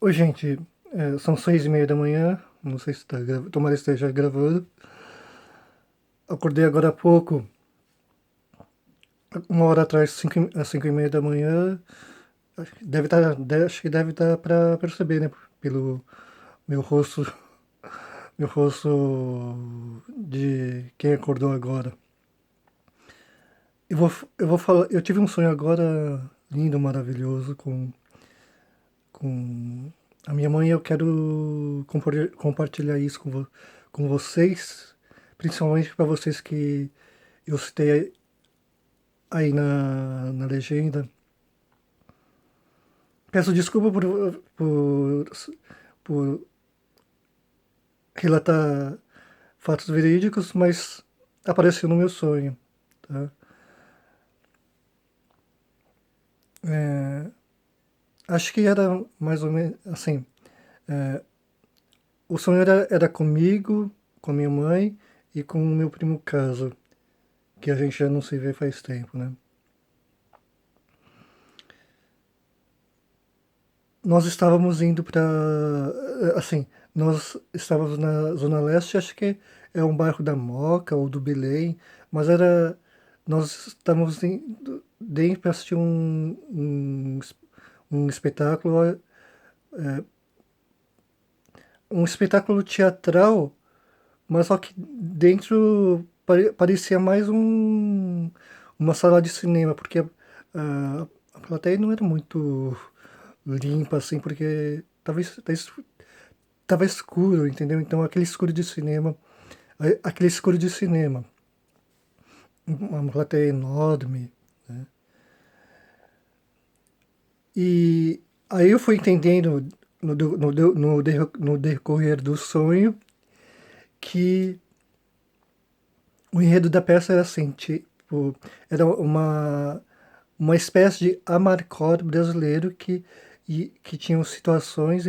Oi, gente. São 6:30 da manhã. Não sei se tomara que esteja gravando. Acordei agora há pouco, uma hora atrás, às 5:30 da manhã. Acho que deve estar para perceber, né? Pelo meu rosto, meu rosto de quem acordou agora. Eu vou falar. Eu tive um sonho agora lindo, maravilhoso com a minha mãe. Eu quero compartilhar isso com vocês, principalmente para vocês que eu citei aí na legenda. Peço desculpa por relatar fatos verídicos, mas apareceu no meu sonho, tá? É, Acho que era mais ou menos assim. O sonho era comigo, com minha mãe e com o meu primo Caso, que a gente já não se vê faz tempo, né? Nós estávamos indo para, assim, nós estávamos na Zona Leste, acho que é um bairro da Moca ou do Belém, mas nós estávamos indo dentro para assistir um espetáculo, um espetáculo teatral, mas só que dentro parecia mais uma sala de cinema, porque a plateia não era muito limpa, assim, porque tava escuro, entendeu? Então aquele escuro de cinema, uma plateia enorme, né? E aí eu fui entendendo no decorrer do sonho que o enredo da peça era assim, tipo, era uma espécie de Amarcord brasileiro que tinham situações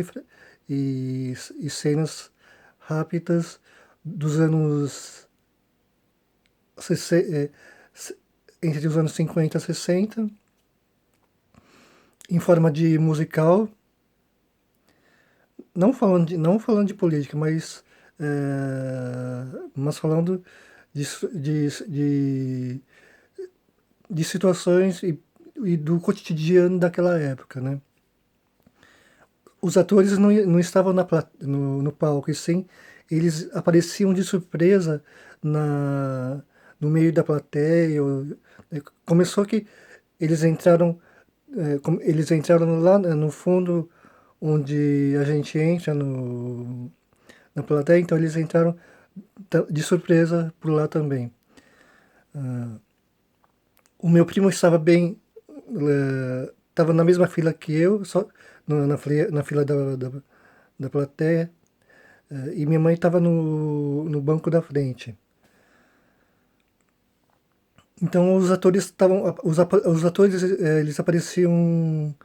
e cenas rápidas dos anos 60, entre os anos 50 e 60, em forma de musical, não falando de política, mas falando de, de situações e do cotidiano daquela época, né? Os atores não estavam no palco, e sim, eles apareciam de surpresa no meio da plateia. Começou que eles entraram, eles entraram lá, né, no fundo onde a gente entra na plateia, então eles entraram de surpresa por lá também. O meu primo estava bem, estava na mesma fila que eu, só na fila da plateia, e minha mãe estava no banco da frente. Então os atores, eles apareciam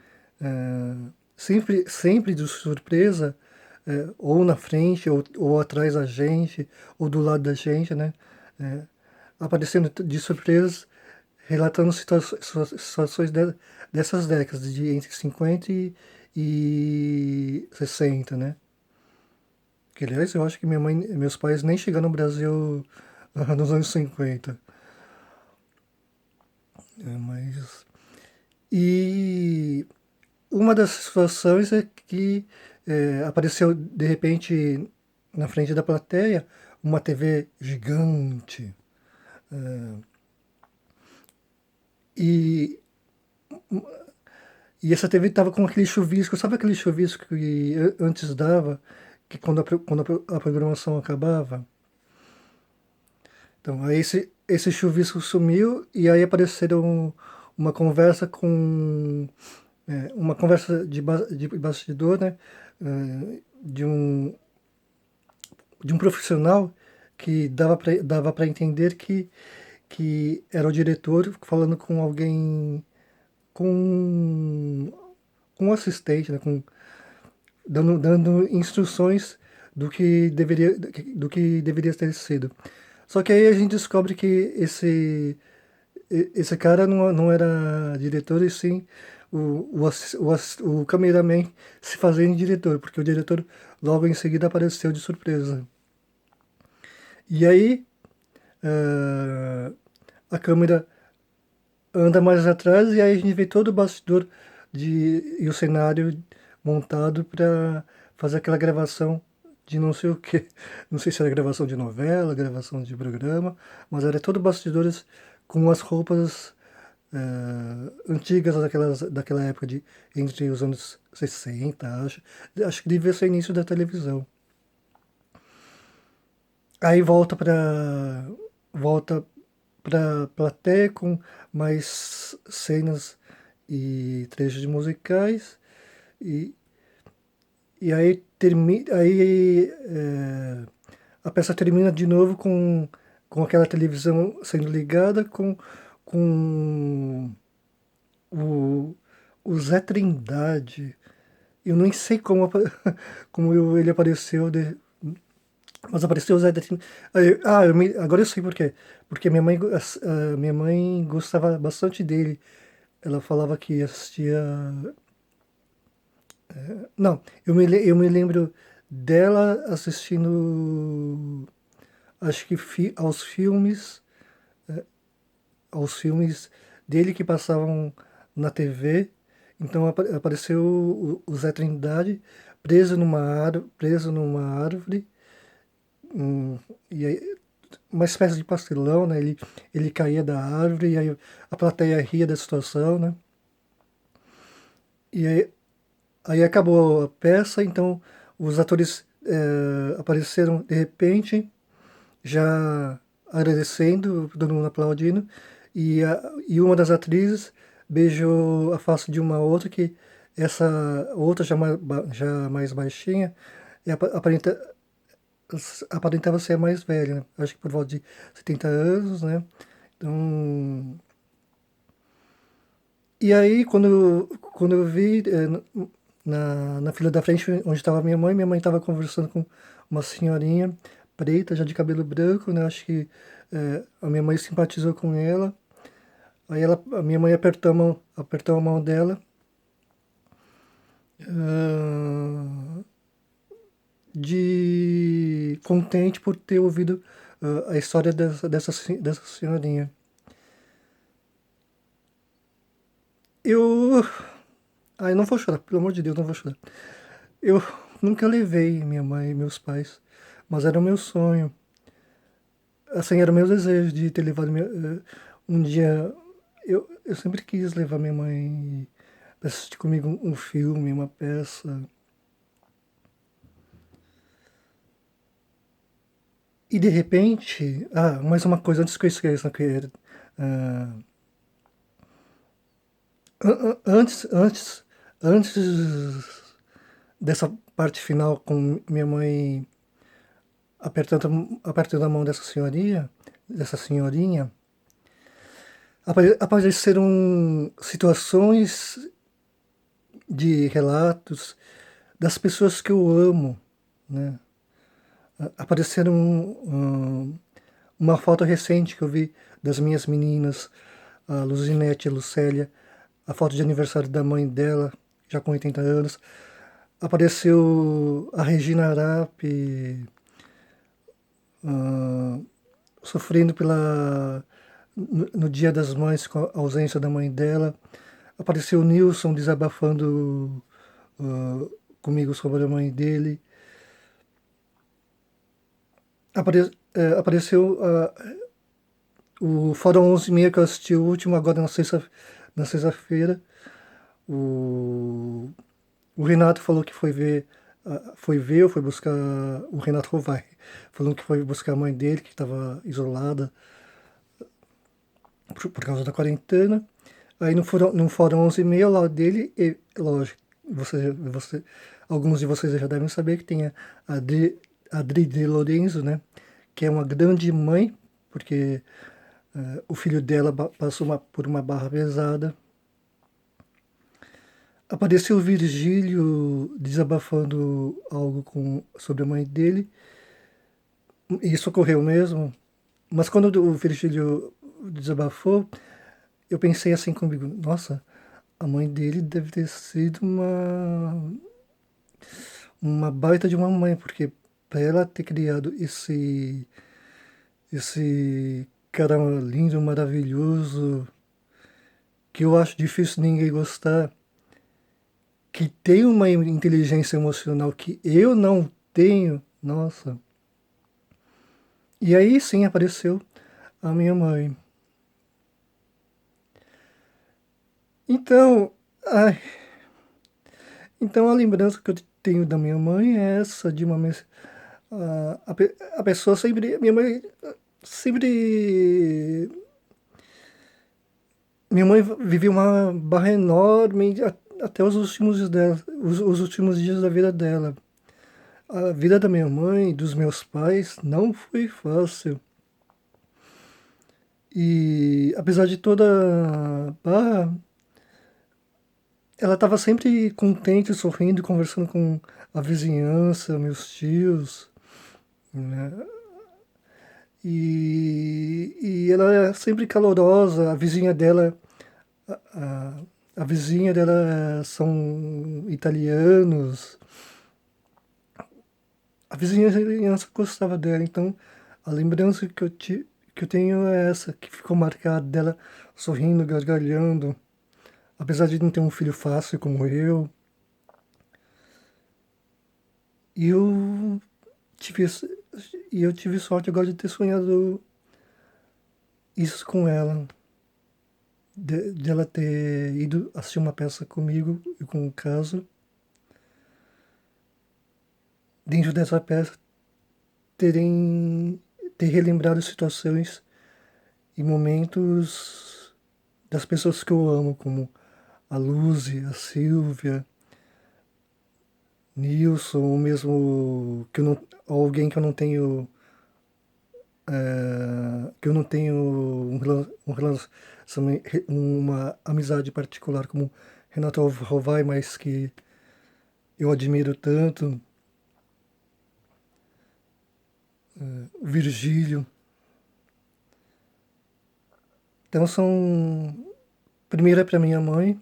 sempre de surpresa, ou na frente, ou atrás da gente, ou do lado da gente, né? É, Aparecendo de surpresa, relatando situações dessas décadas, de entre 50 e 60, né? Que, aliás, eu acho que minha mãe, meus pais nem chegaram no Brasil nos anos 50. Mas... E uma das situações é que apareceu, de repente, na frente da plateia, uma TV gigante. E E essa TV tava com aquele chuvisco, sabe aquele chuvisco que antes dava, que quando a programação acabava? Então, aí esse chuvisco sumiu e aí apareceram uma conversa uma conversa de bastidor, né? De um profissional que dava para entender que era o diretor falando com alguém, com, com um assistente, né? Dando instruções do que deveria ter sido. Só que aí a gente descobre que esse cara não era diretor, e sim o cameraman se fazendo diretor, porque o diretor logo em seguida apareceu de surpresa. E aí, eh, a câmera anda mais atrás e aí a gente vê todo o bastidor e o cenário montado para fazer aquela gravação de não sei o que. Não sei se era gravação de novela, gravação de programa, mas era todo bastidores com as roupas antigas daquela época de entre os anos 60, acho. Acho que devia ser o início da televisão. Aí volta para plateia com mais cenas e trechos musicais e, e aí a peça termina de novo com aquela televisão sendo ligada com o, o Zé Trindade. Eu nem sei como ele apareceu mas apareceu o Zé da Trindade. Agora eu sei por quê. Porque minha mãe gostava bastante dele. Ela falava que assistia. Não, eu me lembro dela assistindo. Acho que aos filmes dele que passavam na TV. Então apareceu o Zé Trindade preso numa árvore. E aí, uma espécie de pastelão, né? Ele caía da árvore e aí a plateia ria da situação, né? E aí acabou a peça, então os atores apareceram de repente, já agradecendo, todo mundo aplaudindo, e uma das atrizes beijou a face de uma outra, que essa outra já mais baixinha, e aparentava ser a mais velha, né? Acho que por volta de 70 anos, né? Então, e aí, quando eu vi na fila da frente, onde estava minha mãe estava conversando com uma senhorinha preta, já de cabelo branco, né? Acho que a minha mãe simpatizou com ela. A minha mãe apertou a mão dela, ah, de contente por ter ouvido a história dessa senhorinha. Eu. Ai, não vou chorar, pelo amor de Deus, não vou chorar. Eu nunca levei minha mãe e meus pais, mas era o meu sonho. Assim, era o meu desejo de ter levado um dia. Eu sempre quis levar minha mãe para assistir comigo um filme, uma peça. E de repente. Ah, mais uma coisa antes que eu esqueça, ah, antes dessa parte final com minha mãe apertando a mão dessa senhorinha, apareceram situações de relatos das pessoas que eu amo, né? Apareceram uma foto recente que eu vi das minhas meninas, a Luzinete e a Lucélia, a foto de aniversário da mãe dela, já com 80 anos. Apareceu a Regina Arap, ah, sofrendo no Dia das Mães com a ausência da mãe dela. Apareceu o Nilson desabafando comigo sobre a mãe dele. Apareceu o Fórum 11h30 que eu assisti o último, agora na sexta-feira. O, o Renato falou que foi buscar. O Renato Rovai falou que foi buscar a mãe dele, que estava isolada por causa da quarentena. Aí no fórum 11h30 ao lado dele, e, lógico, alguns de vocês já devem saber que tem a Adri de Lorenzo, né? Que é uma grande mãe, porque o filho dela passou por uma barra pesada. Apareceu o Virgílio desabafando algo sobre a mãe dele. E isso ocorreu mesmo. Mas quando o Virgílio desabafou, eu pensei assim comigo, nossa, a mãe dele deve ter sido uma baita de uma mãe, porque para ela ter criado esse cara lindo, maravilhoso, que eu acho difícil ninguém gostar, que tem uma inteligência emocional que eu não tenho, nossa. E aí sim apareceu a minha mãe. Então, ai, então a lembrança que eu tenho da minha mãe é essa, de uma a pessoa sempre, minha mãe sempre, minha mãe vivia uma barra enorme até os últimos dias dela, os últimos dias da vida dela. A vida da minha mãe, dos meus pais, não foi fácil. E apesar de toda a barra, ela estava sempre contente, sorrindo, conversando com a vizinhança, meus tios, né? E ela é sempre calorosa, a, a vizinha dela são italianos, a vizinhança gostava dela, então a lembrança que eu tenho é essa, que ficou marcada dela sorrindo, gargalhando, apesar de não ter um filho fácil como eu. E tive, esse- eu tive sorte agora de ter sonhado isso com ela, de ela ter ido assistir uma peça comigo e com o caso. Dentro dessa peça, terem, ter relembrado situações e momentos das pessoas que eu amo, como a Luzi, a Silvia, Nilson, ou mesmo que eu não, alguém que eu não tenho que eu não tenho um relacionamento, uma amizade particular como Renato Rovai, mas que eu admiro tanto, o Virgílio. Então são, primeiro é para minha mãe,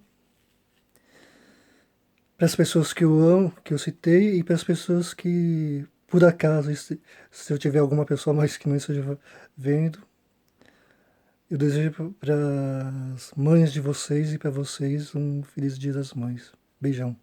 para as pessoas que eu amo, que eu citei, e para as pessoas que, por acaso, se eu tiver alguma pessoa mais que não esteja vendo, eu desejo para as mães de vocês e para vocês um feliz Dia das Mães. Beijão.